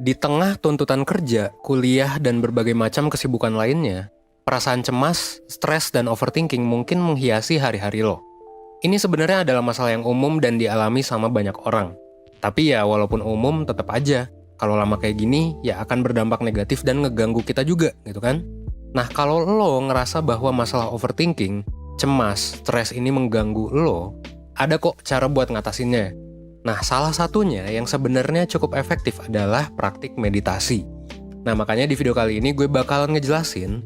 Di tengah tuntutan kerja, kuliah, dan berbagai macam kesibukan lainnya, perasaan cemas, stres, dan overthinking mungkin menghiasi hari-hari lo. Ini sebenarnya adalah masalah yang umum dan dialami sama banyak orang. Tapi ya walaupun umum, tetap aja. Kalau lama kayak gini, ya akan berdampak negatif dan ngeganggu kita juga, gitu kan? Nah, kalau lo ngerasa bahwa masalah overthinking, cemas, stres ini mengganggu lo, ada kok cara buat ngatasinnya. Nah, salah satunya yang sebenarnya cukup efektif adalah praktik meditasi. Nah, makanya di video kali ini gue bakalan ngejelasin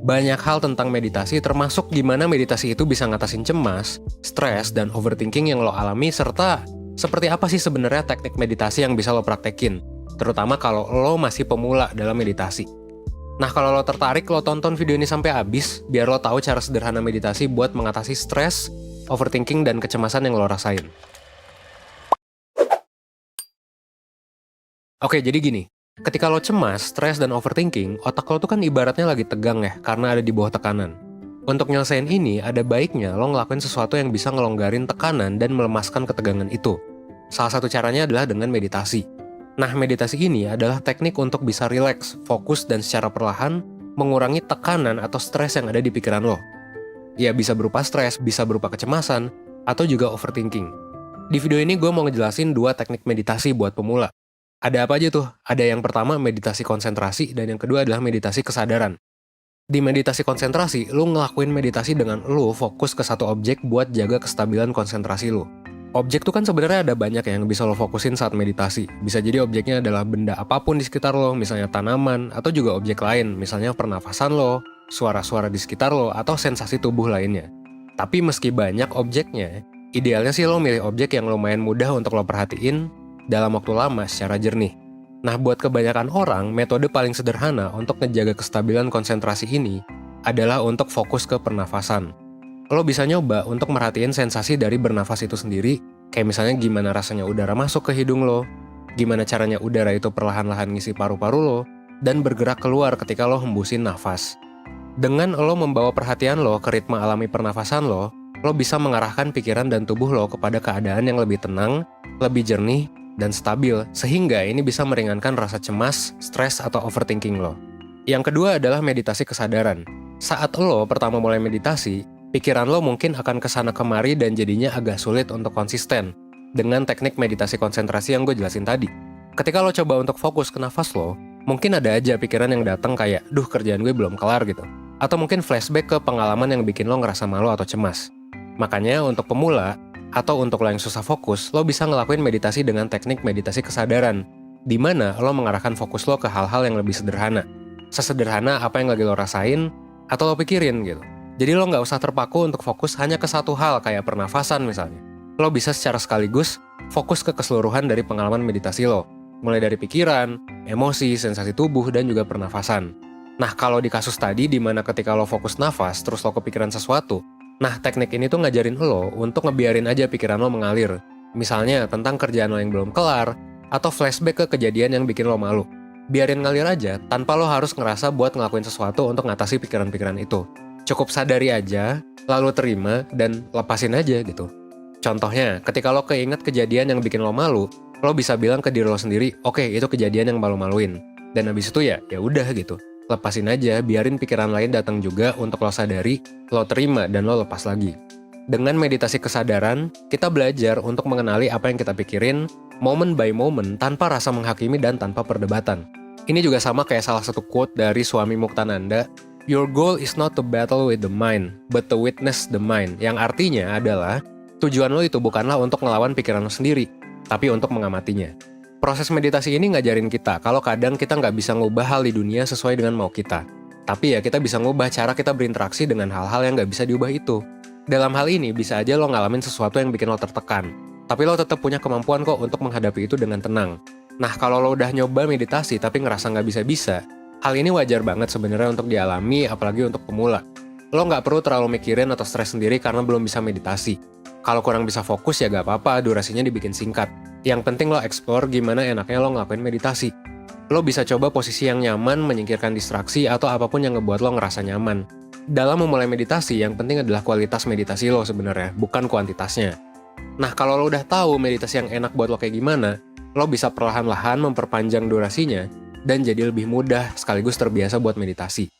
banyak hal tentang meditasi, termasuk gimana meditasi itu bisa ngatasin cemas, stres, dan overthinking yang lo alami, serta seperti apa sih sebenarnya teknik meditasi yang bisa lo praktekin, terutama kalau lo masih pemula dalam meditasi. Nah, kalau lo tertarik, lo tonton video ini sampai habis, biar lo tahu cara sederhana meditasi buat mengatasi stres, overthinking, dan kecemasan yang lo rasain. Oke, jadi gini. Ketika lo cemas, stres, dan overthinking, otak lo tuh kan ibaratnya lagi tegang ya, karena ada di bawah tekanan. Untuk nyelesain ini, ada baiknya lo ngelakuin sesuatu yang bisa ngelonggarin tekanan dan melemaskan ketegangan itu. Salah satu caranya adalah dengan meditasi. Nah, meditasi ini adalah teknik untuk bisa rileks, fokus, dan secara perlahan mengurangi tekanan atau stres yang ada di pikiran lo. Ya, bisa berupa stres, bisa berupa kecemasan, atau juga overthinking. Di video ini gue mau ngejelasin 2 teknik meditasi buat pemula. Ada apa aja tuh? Ada yang pertama meditasi konsentrasi, dan yang kedua adalah meditasi kesadaran. Di meditasi konsentrasi, lu ngelakuin meditasi dengan lu fokus ke satu objek buat jaga kestabilan konsentrasi lu. Objek tuh kan sebenarnya ada banyak yang bisa lo fokusin saat meditasi. Bisa jadi objeknya adalah benda apapun di sekitar lo, misalnya tanaman, atau juga objek lain, misalnya pernafasan lo, suara-suara di sekitar lo, atau sensasi tubuh lainnya. Tapi meski banyak objeknya, idealnya sih lo milih objek yang lumayan mudah untuk lo perhatiin dalam waktu lama secara jernih. Nah, buat kebanyakan orang, metode paling sederhana untuk ngejaga kestabilan konsentrasi ini adalah untuk fokus ke pernafasan. Lo bisa nyoba untuk merhatiin sensasi dari bernafas itu sendiri, kayak misalnya gimana rasanya udara masuk ke hidung lo, gimana caranya udara itu perlahan-lahan ngisi paru-paru lo, dan bergerak keluar ketika lo hembusin nafas. Dengan lo membawa perhatian lo ke ritme alami pernafasan lo bisa mengarahkan pikiran dan tubuh lo kepada keadaan yang lebih tenang, lebih jernih, dan stabil, sehingga ini bisa meringankan rasa cemas, stres, atau overthinking lo. Yang kedua adalah meditasi kesadaran. Saat lo pertama mulai meditasi, pikiran lo mungkin akan kesana kemari dan jadinya agak sulit untuk konsisten dengan teknik meditasi konsentrasi yang gue jelasin tadi. Ketika lo coba untuk fokus ke nafas lo, mungkin ada aja pikiran yang datang kayak, duh kerjaan gue belum kelar gitu. Atau mungkin flashback ke pengalaman yang bikin lo ngerasa malu atau cemas. Makanya untuk pemula, atau untuk lo yang susah fokus, lo bisa ngelakuin meditasi dengan teknik meditasi kesadaran, di mana lo mengarahkan fokus lo ke hal-hal yang lebih sederhana. Sesederhana apa yang lagi lo rasain, atau lo pikirin gitu. Jadi lo nggak usah terpaku untuk fokus hanya ke satu hal kayak pernafasan misalnya. Lo bisa secara sekaligus fokus ke keseluruhan dari pengalaman meditasi lo, mulai dari pikiran, emosi, sensasi tubuh, dan juga pernafasan. Nah, kalau di kasus tadi di mana ketika lo fokus nafas, terus lo kepikiran sesuatu, nah, teknik ini tuh ngajarin lo untuk ngebiarin aja pikiran lo mengalir. Misalnya tentang kerjaan lo yang belum kelar, atau flashback ke kejadian yang bikin lo malu. Biarin ngalir aja, tanpa lo harus ngerasa buat ngelakuin sesuatu untuk ngatasi pikiran-pikiran itu. Cukup sadari aja, lalu terima, dan lepasin aja gitu. Contohnya, ketika lo keinget kejadian yang bikin lo malu, lo bisa bilang ke diri lo sendiri, oke, itu kejadian yang malu-maluin. Dan habis itu ya udah gitu. Lepasin aja, biarin pikiran lain datang juga untuk lo sadari, lo terima, dan lo lepas lagi. Dengan meditasi kesadaran, kita belajar untuk mengenali apa yang kita pikirin, moment by moment, tanpa rasa menghakimi dan tanpa perdebatan. Ini juga sama kayak salah satu quote dari Swami Muktananda, "Your goal is not to battle with the mind, but to witness the mind." Yang artinya adalah, tujuan lo itu bukanlah untuk ngelawan pikiran lo sendiri, tapi untuk mengamatinya. Proses meditasi ini ngajarin kita kalau kadang kita nggak bisa ngubah hal di dunia sesuai dengan mau kita. Tapi ya kita bisa ngubah cara kita berinteraksi dengan hal-hal yang nggak bisa diubah itu. Dalam hal ini bisa aja lo ngalamin sesuatu yang bikin lo tertekan. Tapi lo tetap punya kemampuan kok untuk menghadapi itu dengan tenang. Nah, kalau lo udah nyoba meditasi tapi ngerasa nggak bisa-bisa, hal ini wajar banget sebenarnya untuk dialami, apalagi untuk pemula. Lo nggak perlu terlalu mikirin atau stres sendiri karena belum bisa meditasi. Kalau kurang bisa fokus ya gak apa-apa, durasinya dibikin singkat. Yang penting lo explore gimana enaknya lo ngelakuin meditasi. Lo bisa coba posisi yang nyaman, menyingkirkan distraksi, atau apapun yang ngebuat lo ngerasa nyaman. Dalam memulai meditasi, yang penting adalah kualitas meditasi lo sebenarnya, bukan kuantitasnya. Nah, kalau lo udah tahu meditasi yang enak buat lo kayak gimana, Lo bisa perlahan-lahan memperpanjang durasinya dan jadi lebih mudah sekaligus terbiasa buat meditasi.